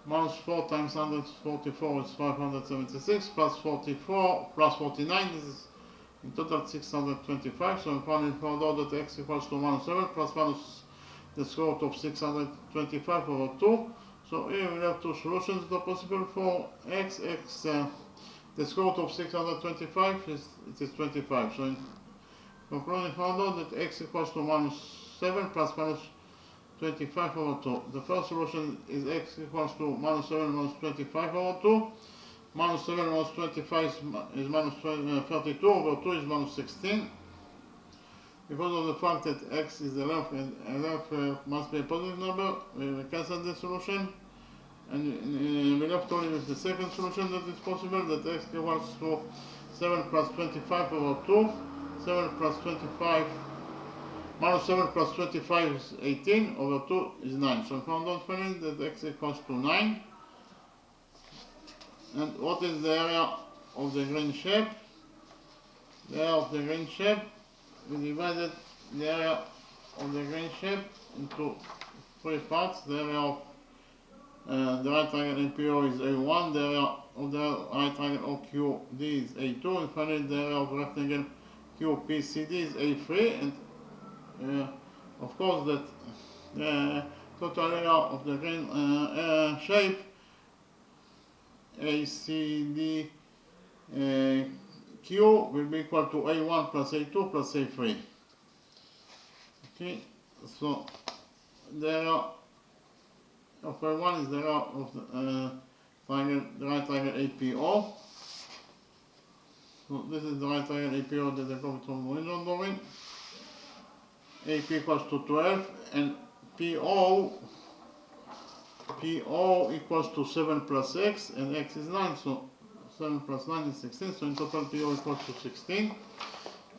Minus 4 times 144 is 576, plus 44, plus 49, this is in total 625. So we finally found out that x equals to minus 7, plus minus the square root of 625 over 2. So here we have two solutions that are possible for x. The square root of 625 is 25. So in conclusion, found out that x equals to minus 7 plus minus 25 over 2. The first solution is x equals to minus 7 minus 25 over 2. Minus 7 minus 25 is minus 32 over 2 is minus 16. Because of the fact that x is the length and length must be a positive number, we cancel this solution. And we left only with the second solution that is possible, that x equals to 7 plus 25 over 2. 7 plus 25 Minus 7 plus 25 is 18, over 2 is 9. So we found out finally that x equals to 9. And what is the area of the green shape? The area of the green shape, we divided the area of the green shape into 3 parts. The area of the right triangle APO is A1, the area of the right triangle OQD is A2, and finally the area of the rectangle QPCD is A3, and of course that the total area of the green shape ACD Q will be equal to A1 plus A2 plus A3. Okay, so the area of A1 is the area of the right triangle APO. So this is the right triangle APO that I got from horizontal drawing. AP equals to 12 and PO equals to 7 plus x, and x is 9, so 7 plus 9 is 16, so in total PO equals to 16.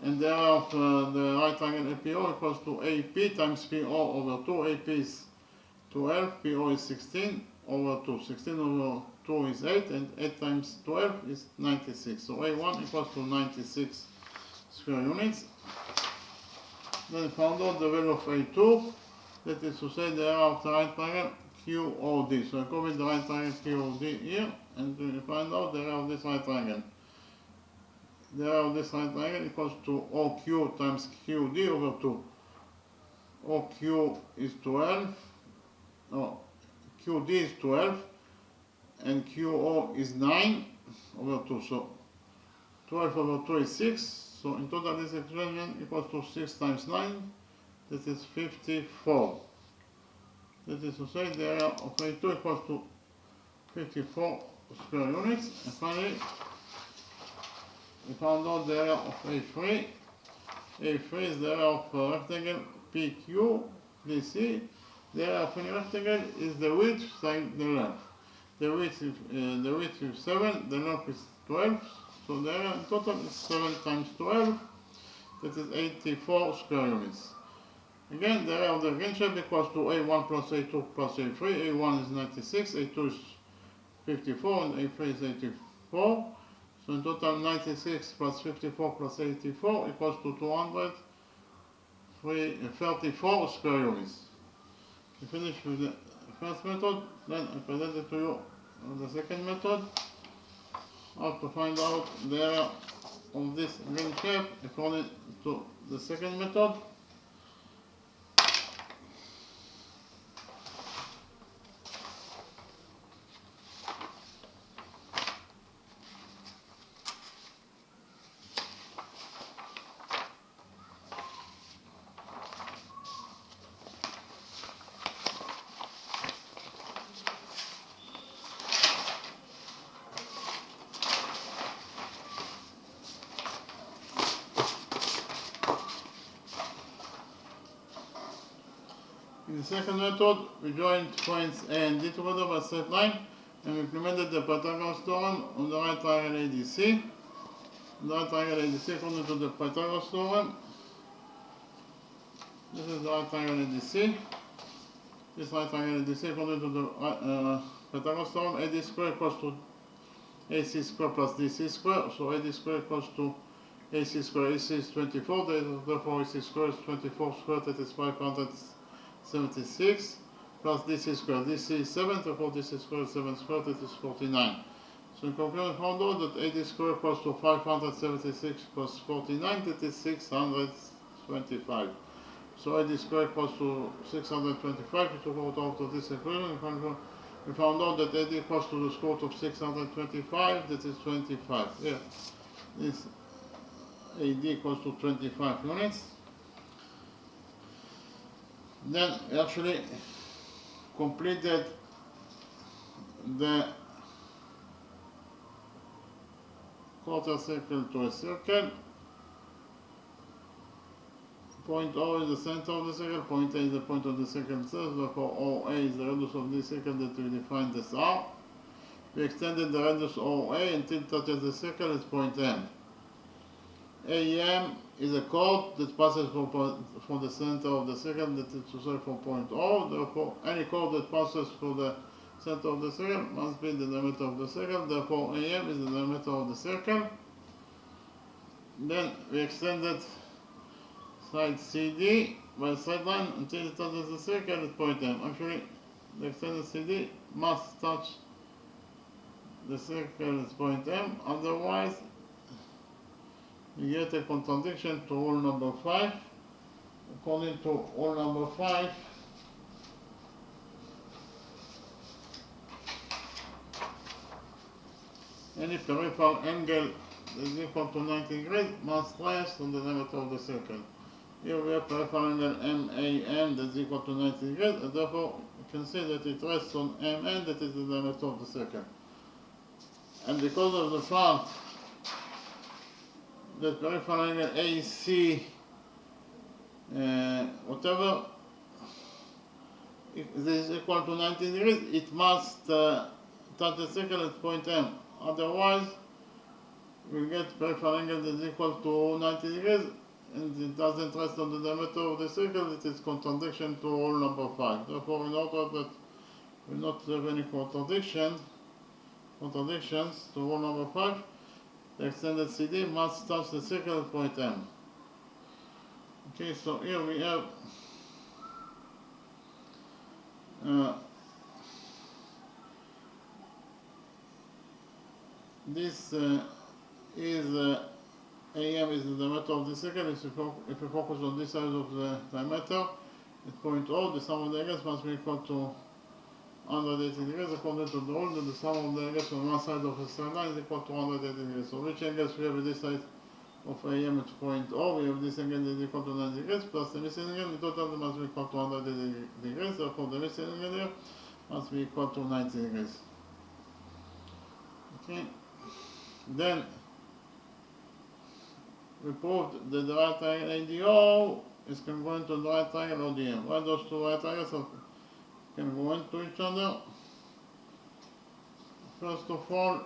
And the area of the right triangle APO equals to AP times PO over 2. AP is 12, PO is 16 over 2. 16 over 2 is 8, and 8 times 12 is 96. So A1 equals to 96 square units. Then we found out the value of A2, that is to say the area of the right triangle QOD. So I copy the right triangle QOD here, and we find out the area of this right triangle. The area of this right triangle equals to OQ times QD over 2. OQ is 12, no, QD is 12, and QO is 9 over 2. So 12 over 2 is 6. So in total this expression equals to 6 times 9, that is 54. That is to say the area of A2 equals to 54 square units. And finally, we found out the area of A3. A3 is the area of rectangle PQ, DC. The area of any rectangle is the width times the length. The width is 7, the length is 12. So the area in total is 7 times 12, that is 84 square units. Again, the area of the green shape equals to A1 plus A2 plus A3. A1 is 96, A2 is 54, and A3 is 84. So in total 96 plus 54 plus 84 equals to 234 square units. We finish with the first method, then I present it to you the second method. How to find out the area of this green shape according to the second method. In the second method, we joined points A and D together by a straight line, and we implemented the Pythagoras theorem on the right triangle ADC. The right triangle ADC according to the Pythagoras theorem. This is the right triangle ADC. This right triangle ADC according to the Pythagoras theorem, AD square equals to AC square plus DC square. So AD square equals to AC square. AC is 24, therefore AC square is 24 squared, that is 576 plus DC square. DC is 7, therefore DC square is 7 squared, that is 49. So in conclusion, we found out that AD square equals to 576 plus 49, that is 625. So AD square equals to 625. We took out of this equation. We found out that AD equals to the square root of 625, that is 25. Yeah, this AD equals to 25 units. Then we actually completed the quarter circle to a circle. Point O is the center of the circle, point A is the point of the circle itself, therefore OA is the radius of this circle that we defined as R. We extended the radius OA until it touches the circle at point M. AM is a chord that passes from the center of the circle, that is to say from point O. Therefore, any chord that passes through the center of the circle must be the diameter of the circle. Therefore, AM is the diameter of the circle. Then we extended side CD by side line until it touches the circle at point M. Actually, the extended CD must touch the circle at point M, otherwise you get a contradiction to rule number 5. According to rule number 5, any peripheral angle that is equal to 90 degrees must rest on the diameter of the circle. Here we have peripheral angle MAN that is equal to 90 degrees, and therefore you can see that it rests on MN, that is the diameter of the circle. And because of the fact that peripheral angle AC, whatever, if this is equal to 90 degrees, it must touch the circle at point M. Otherwise, we get peripheral angle that is equal to 90 degrees, and it doesn't rest on the diameter of the circle. It is contradiction to rule number 5. Therefore, in order that we not have any contradictions to rule number 5, the extended CD must touch the circle at point M. Okay, so here we have this is AM is the diameter of the circle. If you focus on this side of the diameter, at point O, the sum of the angles must be equal to 180 degrees, according to the rule that the sum of the angles on one side of the straight line is equal to 180 degrees. So which angles we have at this side of AM at point O? We have this angle that is equal to 90 degrees plus the missing angle. In total, they must be equal to 180 degrees. Therefore, the missing angle here must be equal to 90 degrees. Okay. Then we proved that the right triangle ADO is congruent to the right triangle ODM. Why those two right triangles are congruent to each other? First of all,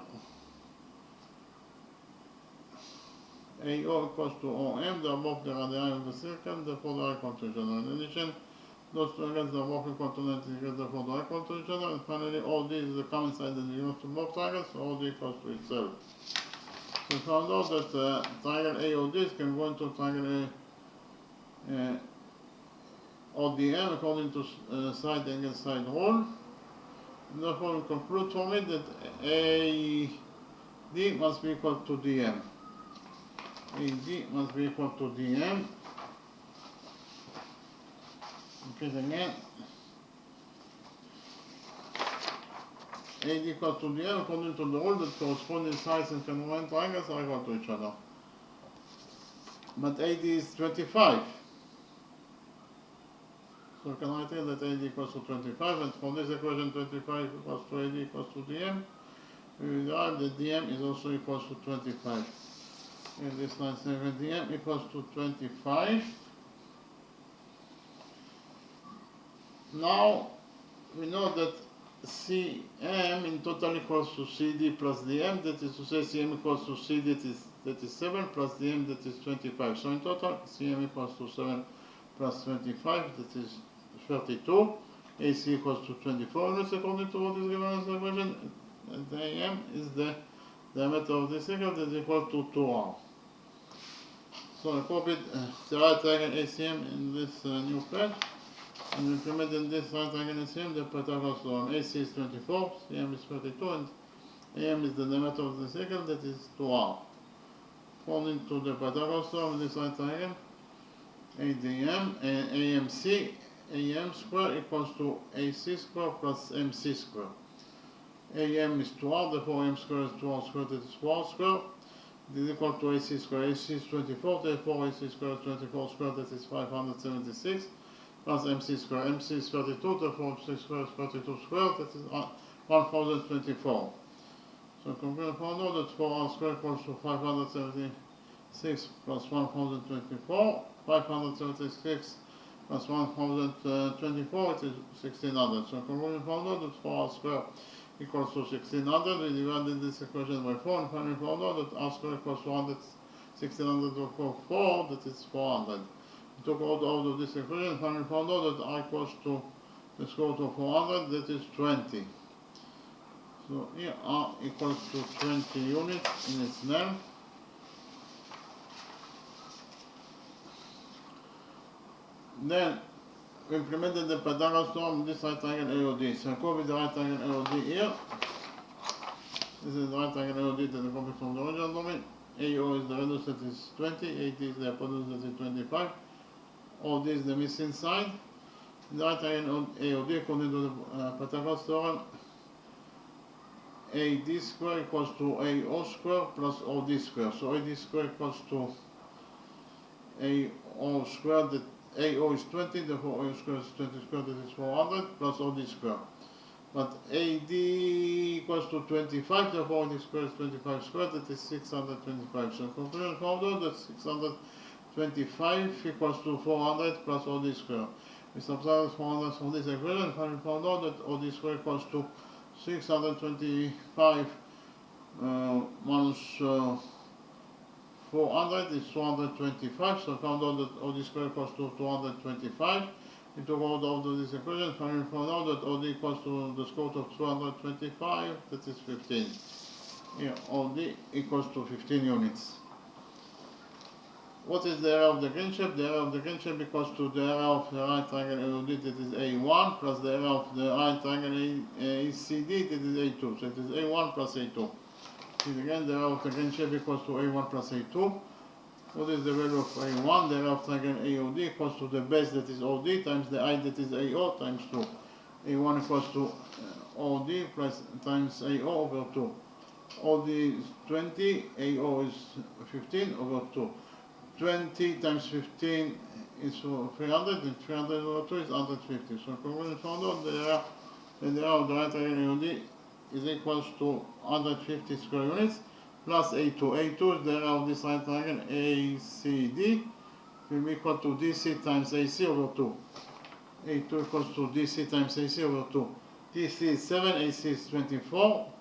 AO equals to OM, they are both the radii of the circle, therefore they are equal to each other. In addition, those two angles are both equal to 90 degrees, therefore they are equal to each other. And finally, OD is the common side that belongs to both triangles, so OD equals to itself. So we found out that triangle AOD is congruent to triangle ODM according to side angle side rule. And therefore, we conclude from it that AD must be equal to DM. AD must be equal to DM. Repeat again. AD equals to DM according to the rule that corresponding sides in congruent triangles are equal to each other. But AD is 25. So we can write here that AD equals to 25, and from this equation 25 equals to AD equals to DM, we will derive that DM is also equals to 25. In this line 7, DM equals to 25. Now we know that CM in total equals to CD plus DM, that is to say CM equals to CD that is 7 plus DM that is 25. So in total CM equals to 7 plus 25, that is 32. AC equals to 24 units according to what is given as the equation. And the AM is the diameter of the circle that is equal to 2R. So I copied the right triangle ACM in this new page, and we implemented this right triangle ACM, the Pythagoras theorem. AC is 24, CM is 32, and AM is the diameter of the circle, that is 2R. According to the Pythagoras theorem, this right triangle, ADM and AMC, AM square equals to AC square plus MC square. AM is 2R, therefore AM square is 2R squared, that is 4R square. It is equal to AC square. AC is 24, therefore AC square is 24 squared, that is 576, plus MC square. MC is 32, therefore MC square is 32 squared, that is 1024. So compare found out that 4R square equals to 576 plus 1024. 576 plus 1024, it is 1600. So we found out that 4R square equals to 1600. We divided this equation by 4 and finally found out that R square equals to 1600 over 4, that is 400. We took out of this equation, finally found out that R equals to the square root of 400, that is 20. So here R equals to 20 units in its name. Then we implemented the Pythagoras theorem in this right triangle AOD. So I copy the right triangle AOD here. This is the right triangle AOD that I copied from the original domain. AO is the radius that is 20, AD is the hypotenuse that is 25. OD is the missing side. The right triangle AOD, according to the Pythagoras theorem, AD square equals to AO square plus OD square. So AD square equals to AO square, that AO is 20, therefore AO square is 20 square, that is 400, plus OD square. But AD equals to 25, therefore OD square is 25 square, that is 625. So conclusion found out that 625 equals to 400 plus OD square. We subtract 400 from this equation and found out that OD square equals to 625 minus 400 is 225, so I found out that OD square equals to 225. We took out of this equation and found out that OD equals to the square root of 225, that is 15. Here, OD equals to 15 units. What is the area of the green shape? The area of the green shape equals to the area of the right triangle AOD, that is A1, plus the area of the right triangle ACD, that is A2. So it is A1 plus A2. See again, the area of the green shape equals to A1 plus A2. What is the value of A1? The area of triangle AOD equals to the base, that is OD, times the eye, that is AO, times 2. A1 equals to OD plus times AO over 2. OD is 20, AO is 15 over 2. 20 times 15 is 300, and 300 over 2 is 150. So we found out the area of the right triangle AOD is equals to 150 square units plus A2. A2 is the area of this right triangle ACD, will be equal to DC times AC over 2. A2 equals to DC times AC over 2. DC is 7, AC is 24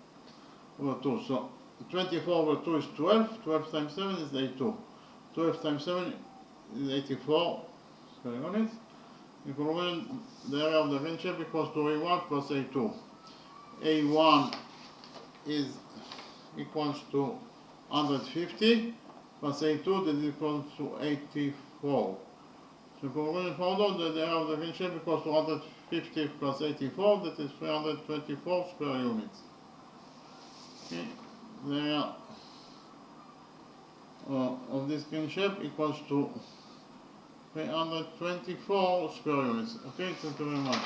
over 2. So 24 over 2 is 12. 12 times 7 is A2. 12 times 7 is 84 square units. Equivalent, the area of the green shape equals to A1 plus A2. A1 is equals to 150 plus A2, that is equal to 84. So we found out that the area of the green shape equals to 150 plus 84, that is 324 square units. Okay. The area of this green shape equals to 324 square units. Okay, thank you very much.